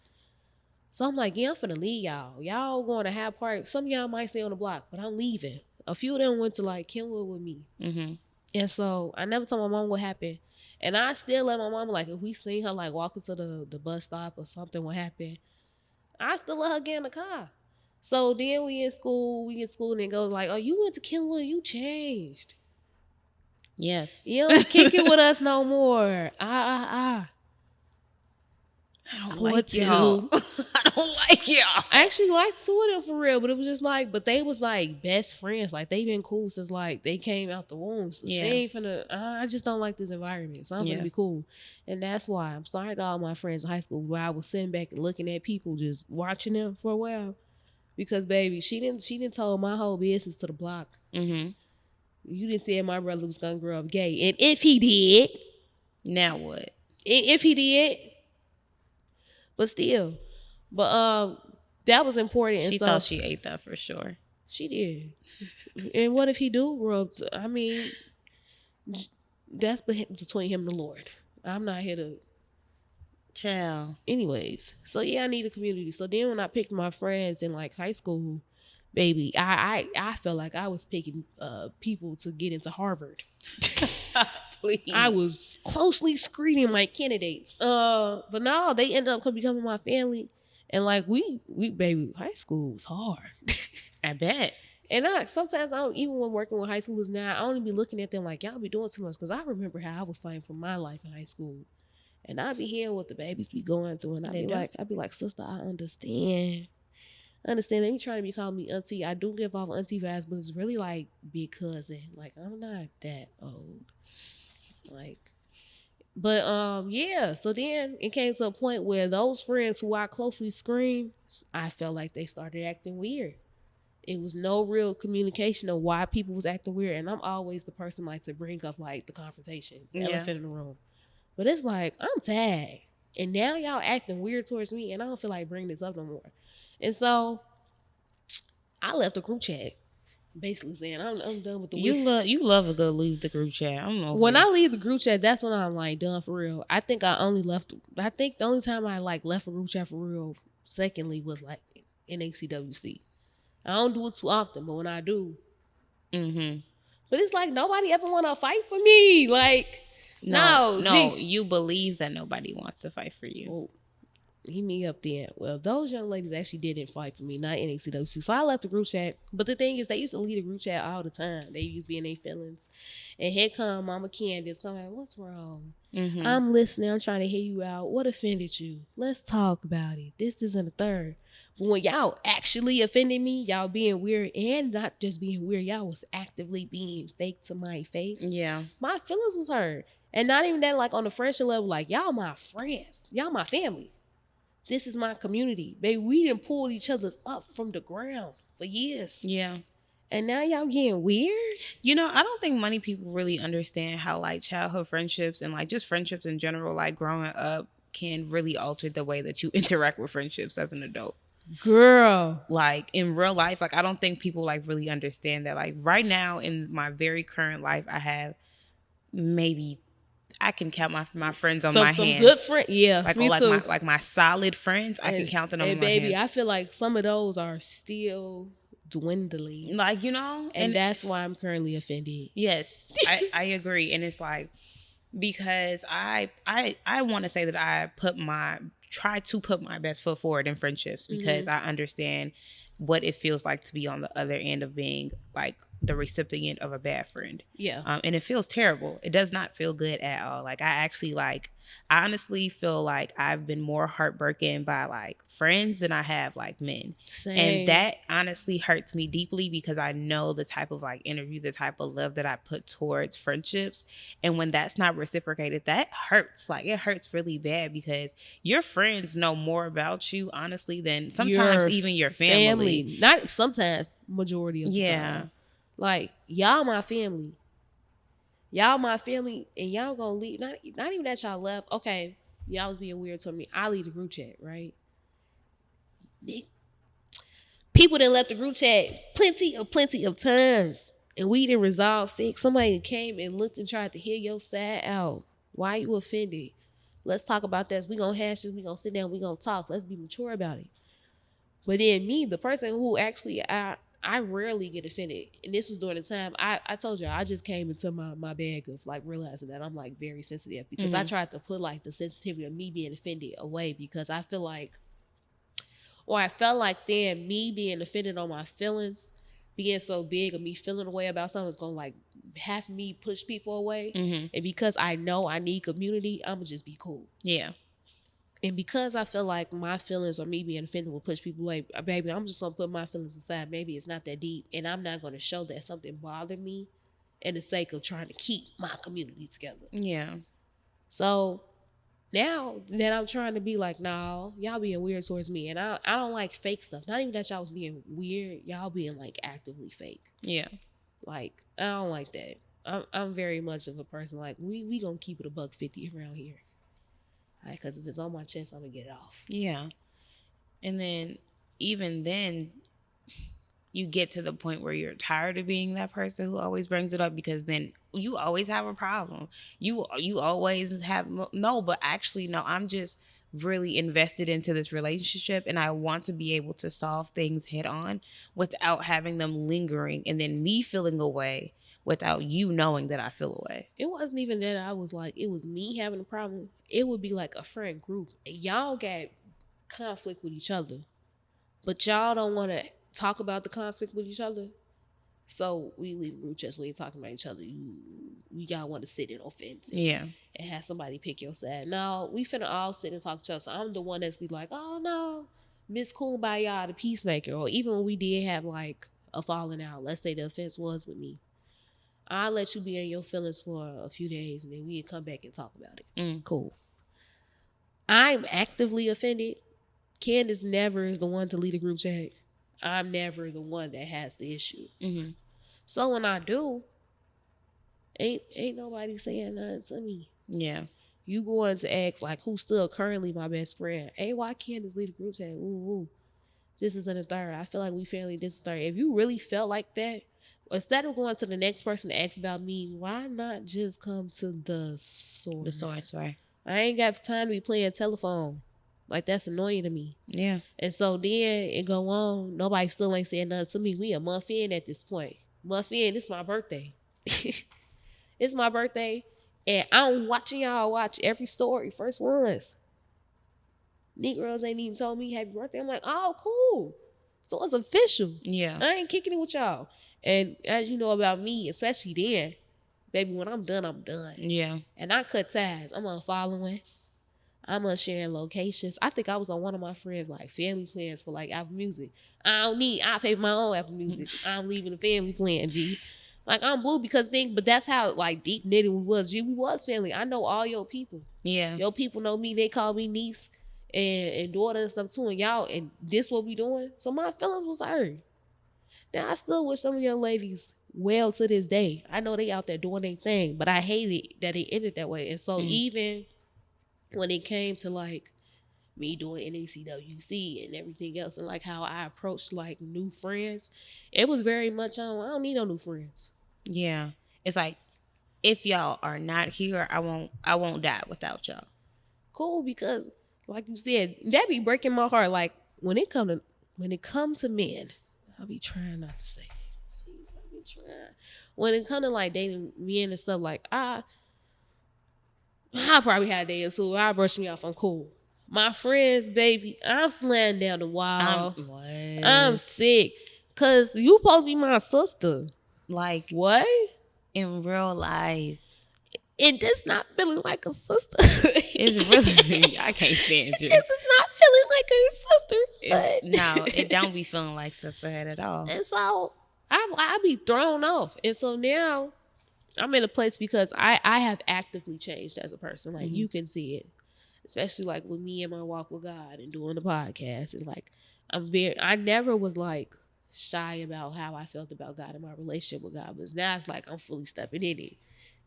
So I'm like, yeah, I'm finna leave y'all. Y'all going to have parties. Some of y'all might stay on the block, but I'm leaving. A few of them went to like Kenwood with me, and so I never told my mom what happened. And I still let my mom, like, if we seen her like walking to the bus stop or something, what happened, I still let her get in the car. So then we get school and it goes like, oh, you went to Kenwood, you changed. Yes. You don't kick it with us no more. I don't like y'all. I don't like y'all. I actually liked two of them for real, but it was just like, but they was like best friends. Like they been cool since like they came out the womb. So she ain't finna, I just don't like this environment. So I'm gonna be cool. And that's why I'm sorry to all my friends in high school where I was sitting back and looking at people just watching them for a while. Because baby, she didn't told my whole business to the block. You didn't say my brother was gonna grow up gay. And if he did, now what? If he did, but still. But that was important. And she thought she ate that for sure. She did. And what if he do grow up? I mean, that's between him and the Lord. I'm not here to. Child. Anyways, so yeah, I need a community. So then when I picked my friends in like high school, baby, I felt like I was picking people to get into Harvard. Please. I was closely screening my candidates. But no, they ended up becoming my family. And like we baby, high school was hard. I bet. And sometimes I don't, even when working with high schoolers now, I only be looking at them like, y'all be doing too much. Because I remember how I was fighting for my life in high school. And I be hearing what the babies be going through. And I'd be like, sister, I understand. They be trying to be calling me auntie. I do give off auntie vibes, but it's really like big cousin. Like, I'm not that old. Like, but yeah. So then it came to a point where those friends who I closely screened, I felt like they started acting weird. It was no real communication of why people was acting weird. And I'm always the person like to bring up like the confrontation, the elephant in the room. But it's like, I'm tagged. And now y'all acting weird towards me, and I don't feel like bringing this up no more. And so I left the group chat, basically saying, I'm done with the weird. You love a good leave the group chat. I don't know. When I leave the group chat, that's when I'm like done for real. I think the only time I like left a group chat for real, secondly, was like NACWC. I don't do it too often, but when I do. Mm-hmm. But it's like nobody ever want to fight for me. Like, no, you believe that nobody wants to fight for you. Well, he me up there. Well, those young ladies actually didn't fight for me, not NACWC. So I left the group chat. But the thing is, they used to leave the group chat all the time. They used to be in their feelings. And here come Mama Candace coming, what's wrong? Mm-hmm. I'm listening. I'm trying to hear you out. What offended you? Let's talk about it. This isn't a third. But when y'all actually offended me, y'all being weird, and not just being weird, y'all was actively being fake to my face. Yeah. My feelings was hurt. And not even that, like on the friendship level, like y'all my friends. Y'all my family. This is my community. Baby, we done pulled each other up from the ground for years. Yeah. And now y'all getting weird? You know, I don't think many people really understand how like childhood friendships and like just friendships in general, like growing up, can really alter the way that you interact with friendships as an adult. Girl. Like in real life, like I don't think people like really understand that. Like right now in my very current life, I have maybe I can count my friends on my hands. Some good friends, yeah. Like me too. my solid friends, I can count them on my baby, hands. I feel like some of those are still dwindling. Like, you know, and that's why I'm currently offended. Yes, I agree, and it's like because I want to say that I try to put my best foot forward in friendships because I understand what it feels like to be on the other end of being like the recipient of a bad friend. Yeah. And it feels terrible. It does not feel good at all. Like I honestly feel like I've been more heartbroken by like friends than I have like men. Same. And that honestly hurts me deeply because I know the type of like energy, the type of love that I put towards friendships. And when that's not reciprocated, that hurts. Like it hurts really bad because your friends know more about you, honestly, than sometimes even your family. Not sometimes, majority of the time. Like, y'all my family. Y'all my family, and y'all gonna leave. Not even that y'all left. Okay, y'all was being weird to me. I leave the group chat, right? People that left the group chat plenty of times. And we didn't resolve fix. Somebody came and looked and tried to hear your side out. Why you offended? Let's talk about this. We gonna hash this. We gonna sit down. We gonna talk. Let's be mature about it. But then me, the person who actually I rarely get offended. And this was during the time I told you I just came into my bag of like realizing that I'm like very sensitive because I tried to put like the sensitivity of me being offended away because I feel like, or I felt like then me being offended on my feelings being so big of me feeling a way about something is gonna like have me push people away. And because I know I need community, I'm gonna just be cool. Yeah. And because I feel like my feelings or me being offended will push people away, baby, I'm just going to put my feelings aside. Maybe it's not that deep. And I'm not going to show that something bothered me in the sake of trying to keep my community together. Yeah. So now that I'm trying to be like, no, y'all being weird towards me. And I don't like fake stuff. Not even that y'all was being weird. Y'all being like actively fake. Yeah. Like, I don't like that. I'm very much of a person like, we going to keep it $150 around here. Because if it's on my chest, I'm going to get it off. Yeah. And then, even then, you get to the point where you're tired of being that person who always brings it up because then you always have a problem. You always have, no, but actually, no, I'm just really invested into this relationship, and I want to be able to solve things head on without having them lingering and then me feeling away without you knowing that I feel away. It wasn't even that I was like, it was me having a problem. It would be like a friend group. And y'all got conflict with each other, but y'all don't want to talk about the conflict with each other. So we leave group chats when you're talking about each other. Y'all want to sit in offense and have somebody pick your side. No, we finna all sit and talk to each other. So I'm the one that's be like, oh no, Miss Kumbaya, the peacemaker. Or even when we did have like a falling out, let's say the offense was with me, I'll let you be in your feelings for a few days and then we'll come back and talk about it. Cool. I'm actively offended. Candace never is the one to lead a group chat. I'm never the one that has the issue. Mm-hmm. So when I do, ain't nobody saying nothing to me. Yeah. You going to ask like who's still currently my best friend? Hey, why Candace lead a group chat? Ooh. This is in the third. I feel like we fairly this is third. If you really felt like that, instead of going to the next person to ask about me, why not just come to the source? The source, right? I ain't got time to be playing telephone. Like, that's annoying to me. Yeah. And so then it go on. Nobody still ain't saying nothing to me. We a month in at this point. Month in, it's my birthday. It's my birthday. And I'm watching y'all watch every story. First ones. Negroes ain't even told me happy birthday. I'm like, oh, cool. So it's official. Yeah. I ain't kicking it with y'all. And as you know about me, especially then, baby, when I'm done, I'm done. Yeah. And I cut ties. I'm unfollowing. I'm unsharing locations. I think I was on one of my friends' like family plans for like Apple Music. I pay for my own Apple Music. I'm leaving the family plan, G. Like, I'm blue because but that's how like deep knitted we was, G. We was family. I know all your people. Yeah. Your people know me. They call me niece and daughter and stuff too. And y'all, and this what we doing. So my feelings was hurt. Now I still wish some of your ladies well to this day. I know they out there doing their thing, but I hate it that it ended that way. And so even when it came to like me doing NACWC and everything else and like how I approached like new friends, it was very much on, I don't need no new friends. Yeah. It's like, if y'all are not here, I won't die without y'all. Cool, because like you said, that be breaking my heart. Like when it come to men, I'll be trying not to say it. I'll be trying. When it come to like dating men and stuff, like I probably had a day or two. I brush me off. I'm cool. My friends, baby, I'm slamming down the wall. I'm sick. Cause you supposed to be my sister. Like what? In real life. And this not feeling like a sister. It's really, I can't stand you. This is not feeling like a sister. No, it don't be feeling like sisterhood at all. And so I be thrown off. And so now I'm in a place because I have actively changed as a person. Like you can see it, especially like with me and my walk with God and doing the podcast. And like, I never was like shy about how I felt about God and my relationship with God. But now it's like, I'm fully stepping in it.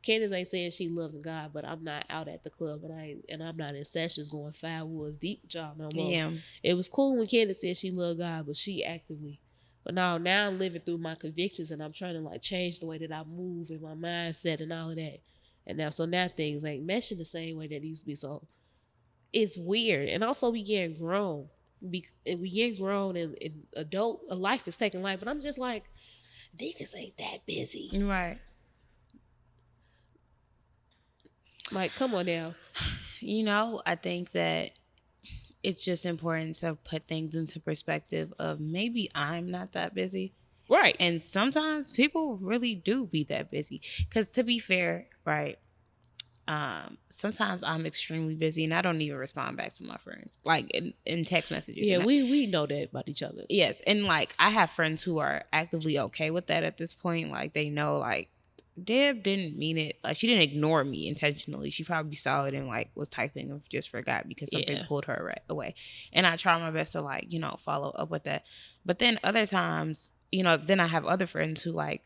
Candace ain't saying she loving God, but I'm not out at the club and I'm not in sessions going 5 woods deep with y'all no more. Yeah. It was cool when Candace said she loved God, but she actively. But now I'm living through my convictions and I'm trying to like change the way that I move and my mindset and all of that. And now things ain't meshing the same way that it used to be. So it's weird. And also we getting grown. We getting grown and adult life is taking life. But I'm just like, niggas ain't that busy. Right. Like, come on now. You know, I think that it's just important to put things into perspective of maybe I'm not that busy. Right. And sometimes people really do be that busy. Because to be fair, right, sometimes I'm extremely busy and I don't even respond back to my friends. Like in text messages. Yeah, we know that about each other. Yes. And like I have friends who are actively okay with that at this point. Like they know like Deb didn't mean it. Like she didn't ignore me intentionally. She probably saw it and like was typing and just forgot because something pulled her away. And I try my best to like, you know, follow up with that. But then other times, you know, then I have other friends who like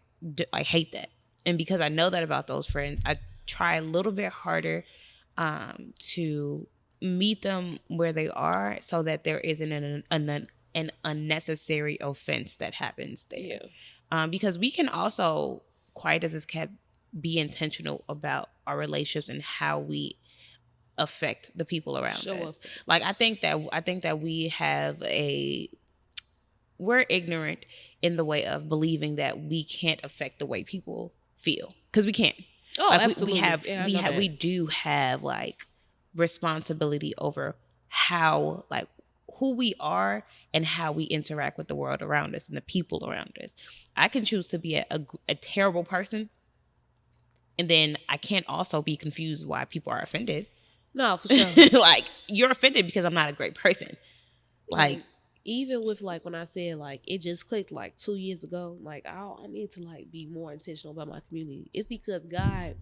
hate that. And because I know that about those friends, I try a little bit harder to meet them where they are so that there isn't an unnecessary offense that happens there. Yeah. Because we can also, quiet as it's kept, be intentional about our relationships and how we affect the people around Show us. up. Like I think that we're ignorant in the way of believing that we can't affect the way people feel, because we can't. Oh, like absolutely. We do have like responsibility over how, like, who we are and how we interact with the world around us and the people around us. I can choose to be a terrible person, and then I can't also be confused why people are offended. No, for sure. Like, you're offended because I'm not a great person. Like, even with like when I said like it just clicked like 2 years ago, like I need to like be more intentional about my community. It's because God,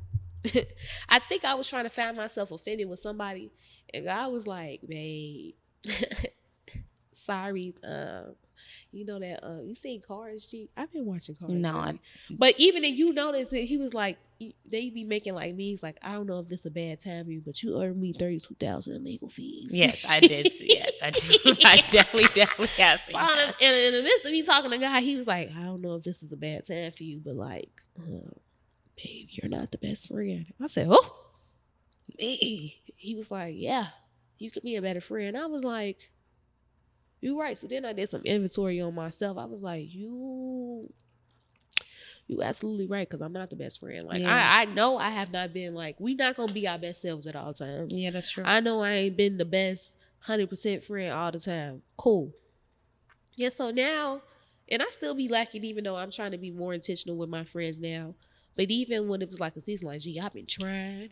I think I was trying to find myself offended with somebody, and God was like, "Babe, sorry, you know that you seen Cars, G? I've been watching Cars. No, but even if you notice it, he was like, they be making like memes like, I don't know if this is a bad time for you, but you earned me $32,000 in legal fees. Yes, I did. Yes, I do. I definitely have seen that. And in the midst of me talking to God, he was like, I don't know if this is a bad time for you, but like, babe, you're not the best friend. I said, oh, me. He was like, yeah, you could be a better friend. I was like, you're right. So then I did some inventory on myself. I was like, you absolutely right, because I'm not the best friend. Like, I know I have not been like, we not going to be our best selves at all times. Yeah, that's true. I know I ain't been the best 100% friend all the time. Cool. Yeah, so now, and I still be lacking, even though I'm trying to be more intentional with my friends now. But even when it was like a season, like, gee, I've been trying.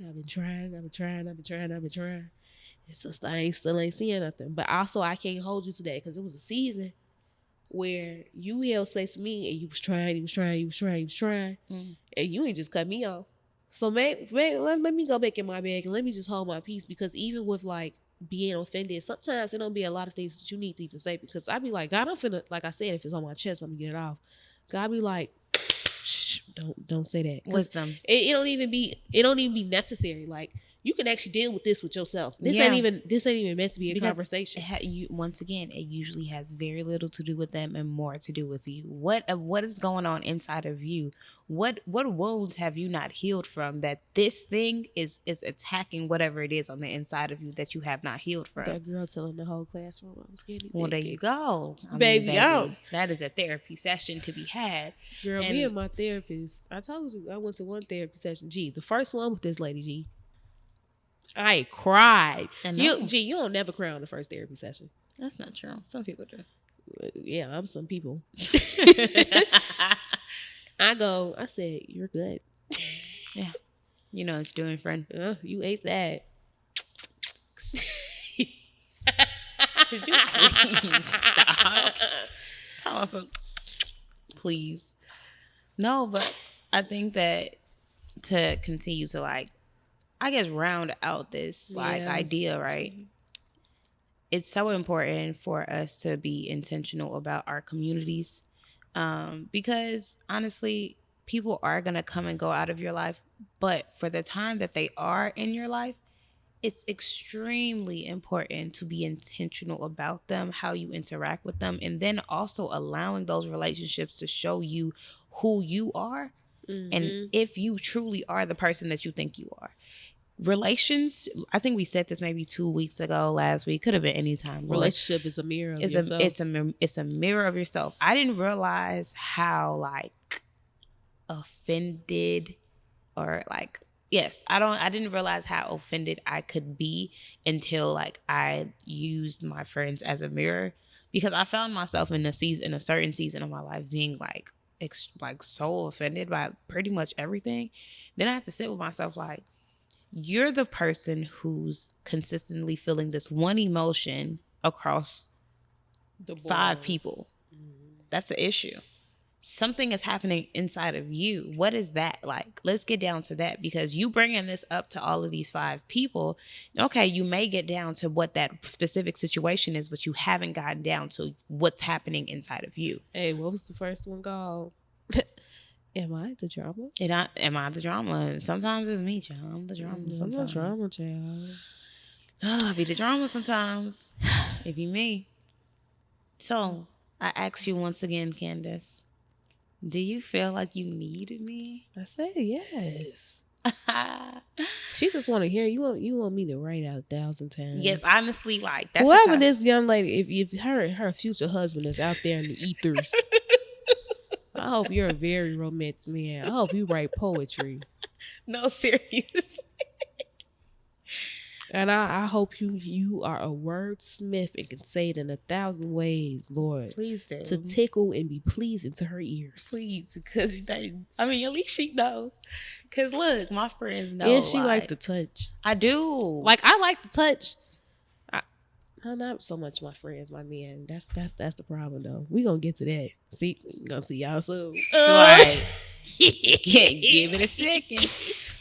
It's just I still ain't seeing nothing. But also I can't hold you to that, because it was a season where you held space for me and you was trying, and you ain't just cut me off. So maybe let me go back in my bag and let me just hold my peace, because even with like being offended, sometimes it don't be a lot of things that you need to even say, because I be like, God, I'm finna, like I said, if it's on my chest, let me get it off. God be like, shh, don't say that. Wisdom. It don't even be necessary. Like, you can actually deal with this with yourself. This ain't even meant to be a conversation. Once again, it usually has very little to do with them and more to do with you. What is going on inside of you? What wounds have you not healed from, that this thing is attacking whatever it is on the inside of you that you have not healed from? That girl telling the whole classroom I was getting. Well, there you go. Baby, that is a therapy session to be had. Girl, me and my therapist, I told you I went to one therapy session. Gee, the first one with this lady, G, I cried. You don't never cry on the first therapy session. That's not true. Some people do. Yeah, I'm some people. I said, you're good. Yeah. You know what you're doing, friend. You ate that. Could you please stop? Tell us please. No, but I think that to continue to like, I guess, round out this like idea, right? It's so important for us to be intentional about our communities, because honestly, people are going to come and go out of your life, but for the time that they are in your life, it's extremely important to be intentional about them, how you interact with them, and then also allowing those relationships to show you who you are, and if you truly are the person that you think you are. Relations, I think we said this maybe 2 weeks ago, last week, could have been any time. Relationship is a mirror of yourself. It's a mirror of yourself. I didn't realize how like offended, or like, yes, I didn't realize how offended I could be until like I used my friends as a mirror, because I found myself in a certain season of my life being like so offended by pretty much everything. Then I had to sit with myself like, you're the person who's consistently feeling this one emotion across 5 people. That's an issue. Something is happening inside of you. What is that like? Let's get down to that, because you bringing this up to all of these 5 people. Okay, you may get down to what that specific situation is, but you haven't gotten down to what's happening inside of you. Hey, what was the first one called? Am I the drama? Am I the drama? Sometimes it's me, child. I'm the drama. I'm the drama, child. I be the drama sometimes. It be me. So, I ask you once again, Candace, do you feel like you need me? I said yes. She just want to hear you. Want me to write out 1,000 times? Yes, honestly, like that's whoever this young lady, if her future husband is out there in the ethers, I hope you're a very romantic man. I hope you write poetry. No, serious. And I hope you are a wordsmith and can say it in 1,000 ways, Lord. Please do. To tickle and be pleasing to her ears. Please, because at least she know. Because look, my friends know. And she like to touch. I do. Like, I like to touch. Not so much my friends, my man. That's the problem, though. We gonna get to that. See, we gonna see y'all soon. Right. Give it a second.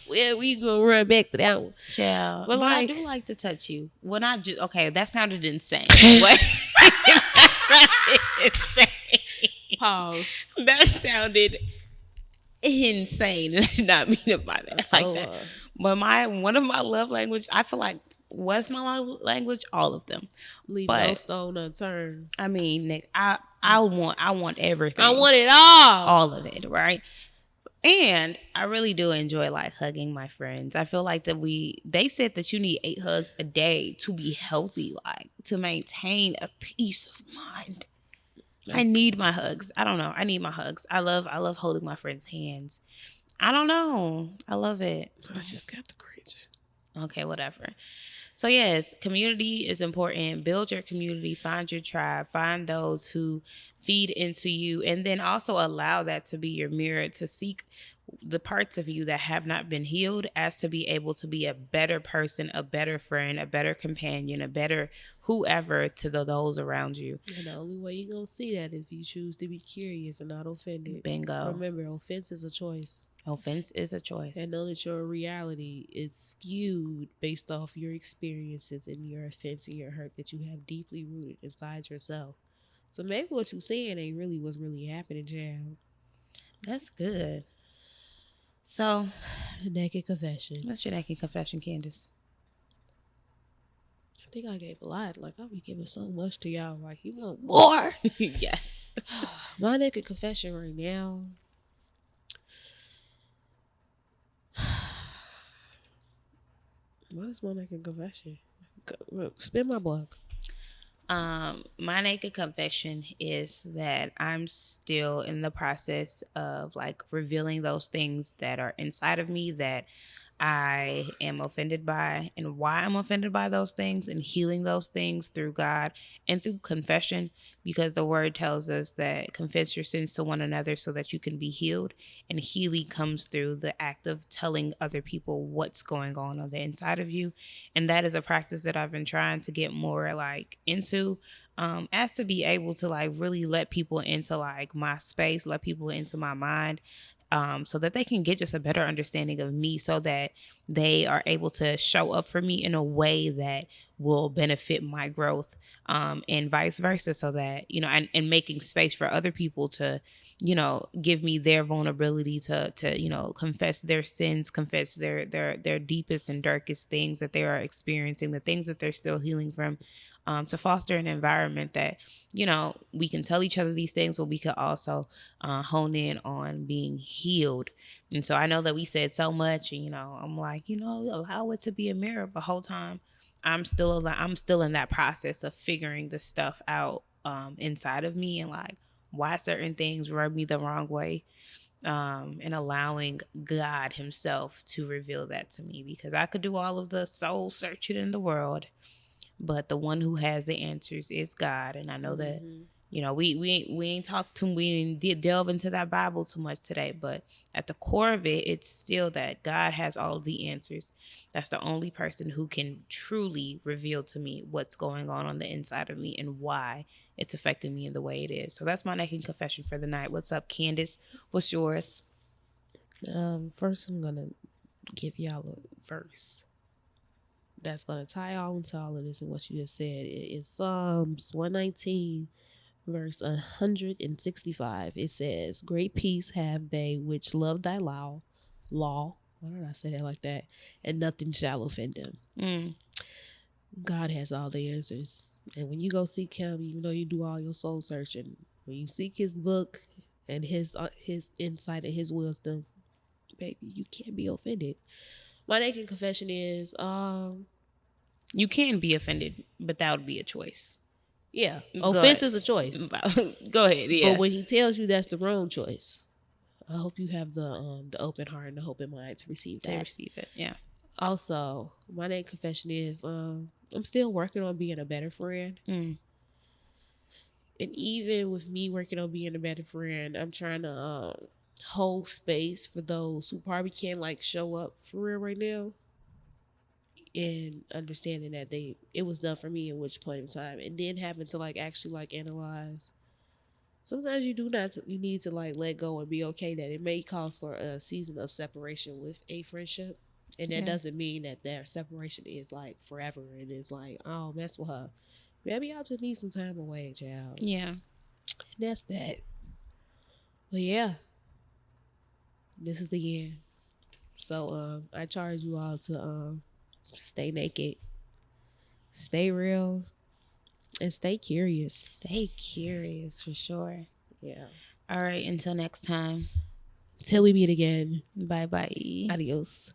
Well, we gonna run back to that one. Child. But I do like to touch you. When I just okay, that sounded insane. What? Pause. That sounded insane. And I did not mean it by that. Like that. But one of my love languages, I feel like, what's my love language? All of them. Leave no stone unturned. I mean, Nick, I want everything. I want it all. All of it, right? And I really do enjoy like hugging my friends. I feel like they said that you need 8 hugs a day to be healthy, like to maintain a peace of mind. I need my hugs. I don't know. I need my hugs. I love holding my friends' hands. I don't know. I love it. I just got the cringe. Okay, whatever. So yes, community is important. Build your community, find your tribe, find those who feed into you, and then also allow that to be your mirror to seek the parts of you that have not been healed as to be able to be a better person, a better friend, a better companion, a better whoever to those around you. And the only way you're going to see that is if you choose to be curious and not offended. Bingo. Remember, offense is a choice. Offense is a choice. And know that your reality is skewed based off your experiences and your offense and your hurt that you have deeply rooted inside yourself. So maybe what you're saying ain't really what's really happening, child. That's good. So, the naked confession. What's your naked confession, Candace? I think I gave a lot. Like, I'll be giving so much to y'all. Like, you want more? Yes. My naked confession right now. What is my naked confession? Spin my block. My naked confession is that I'm still in the process of like revealing those things that are inside of me that I am offended by and why I'm offended by those things, and healing those things through God and through confession, because the word tells us that confess your sins to one another so that you can be healed, and healing comes through the act of telling other people what's going on the inside of you. And that is a practice that I've been trying to get more like into, as to be able to like really let people into like my space, let people into my mind, so that they can get just a better understanding of me, so that they are able to show up for me in a way that will benefit my growth, and vice versa, so that, and making space for other people to, give me their vulnerability to confess their sins, confess their deepest and darkest things that they are experiencing, the things that they're still healing from. To foster an environment that, we can tell each other these things, but we could also hone in on being healed. And so I know that we said so much, and, I'm like, allow it to be a mirror. But the whole time I'm still in that process of figuring the stuff out inside of me, and like why certain things rub me the wrong way. And allowing God himself to reveal that to me, because I could do all of the soul searching in the world, but the one who has the answers is God. And I know that, we didn't delve into that Bible too much today, but at the core of it, it's still that God has all of the answers. That's the only person who can truly reveal to me what's going on the inside of me and why it's affecting me in the way it is. So that's my naked confession for the night. What's up, Candace? What's yours? First, I'm going to give y'all a verse that's going to tie all into all of this and what you just said. It is Psalms 119, verse 165. It says, "Great peace have they which love thy law. Why did I say that like that? And nothing shall offend them." God has all the answers. And when you go seek him, even though you do all your soul searching, when you seek his book and his insight and his wisdom, baby, you can't be offended. My naked confession is, you can be offended, but that would be a choice. Yeah, Go offense ahead. is a choice. Go ahead. Yeah. But when he tells you that's the wrong choice, I hope you have the open heart and the open mind to receive that. To receive it, yeah. Also, my naked confession is, I'm still working on being a better friend. And even with me working on being a better friend, I'm trying to hold space for those who probably can't like show up for real right now, and understanding that it was done for me at which point in time, and then having to like actually like analyze. Sometimes you need to like let go and be okay that it may cause for a season of separation with a friendship, and that doesn't mean that their separation is like forever and it's like, oh, mess with her. Maybe I'll just need some time away, child. Yeah. That's that. But yeah, this is the end. So I charge you all to stay naked, stay real, and stay curious. Stay curious for sure. Yeah. All right. Until next time. Till we meet again. Bye bye. Adios.